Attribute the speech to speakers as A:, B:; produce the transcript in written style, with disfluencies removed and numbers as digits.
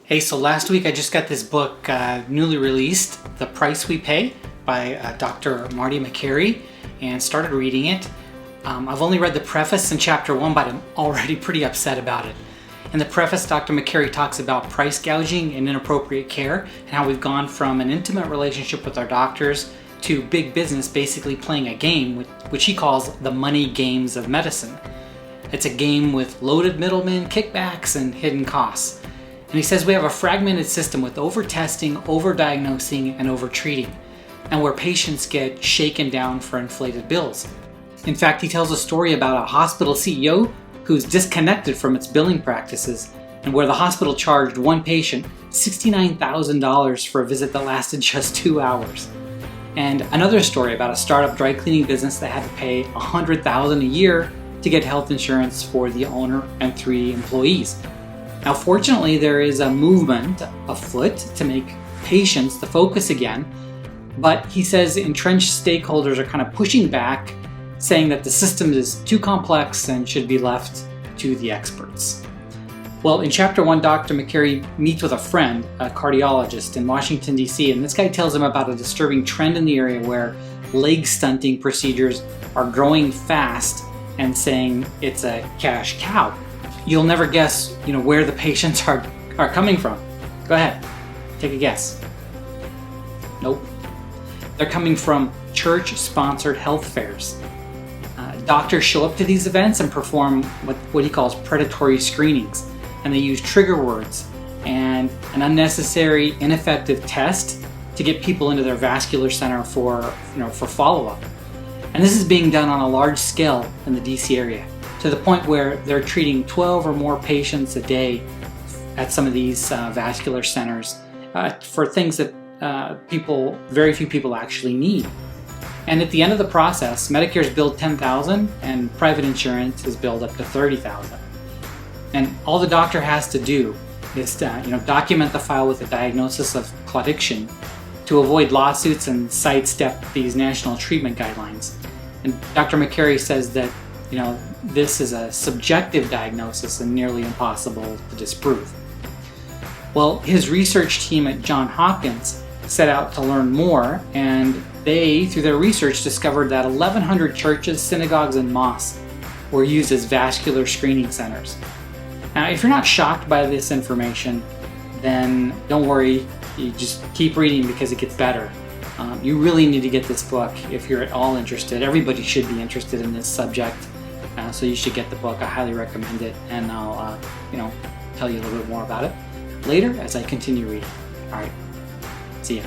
A: Hey, so last week I just got this book newly released, The Price We Pay by Dr. Marty Makary, and started reading it. I've only read the preface and chapter 1, but I'm already pretty upset about it. In the preface, Dr. Makary talks about price gouging and inappropriate care, and how we've gone from an intimate relationship with our doctors to big business basically playing a game, which he calls the money games of medicine. It's a game with loaded middlemen, kickbacks, and hidden costs. And he says we have a fragmented system with over-testing, over-diagnosing, and over-treating, and where patients get shaken down for inflated bills. In fact, he tells a story about a hospital CEO who's disconnected from its billing practices, and where the hospital charged one patient $69,000 for a visit that lasted just 2 hours. And another story about a startup dry cleaning business that had to pay $100,000 a year to get health insurance for the owner and 3 employees. Now, fortunately, there is a movement afoot to make patients the focus again, but he says entrenched stakeholders are kind of pushing back, saying that the system is too complex and should be left to the experts. Well, in chapter 1, Dr. Makary meets with a friend, a cardiologist in Washington, D.C., and this guy tells him about a disturbing trend in the area where leg stunting procedures are growing fast and saying it's a cash cow. You'll never guess, where the patients are coming from. Go ahead, take a guess. Nope. They're coming from church-sponsored health fairs. Doctors show up to these events and perform what he calls predatory screenings, and they use trigger words and an unnecessary, ineffective test to get people into their vascular center for follow-up. And this is being done on a large scale in the DC area, to the point where they're treating 12 or more patients a day at some of these vascular centers for things that very few people actually need. And at the end of the process, Medicare's billed $10,000 and private insurance is billed up to $30,000. And all the doctor has to do is document the file with a diagnosis of claudiction to avoid lawsuits and sidestep these national treatment guidelines. And Dr. Makary says that this is a subjective diagnosis and nearly impossible to disprove. Well, his research team at Johns Hopkins set out to learn more, and they, through their research, discovered that 1,100 churches, synagogues, and mosques were used as vascular screening centers. Now, if you're not shocked by this information, then don't worry, you just keep reading because it gets better. You really need to get this book if you're at all interested. Everybody should be interested in this subject. So you should get the book. I highly recommend it, and I'll tell you a little bit more about it later as I continue reading. All right, see ya.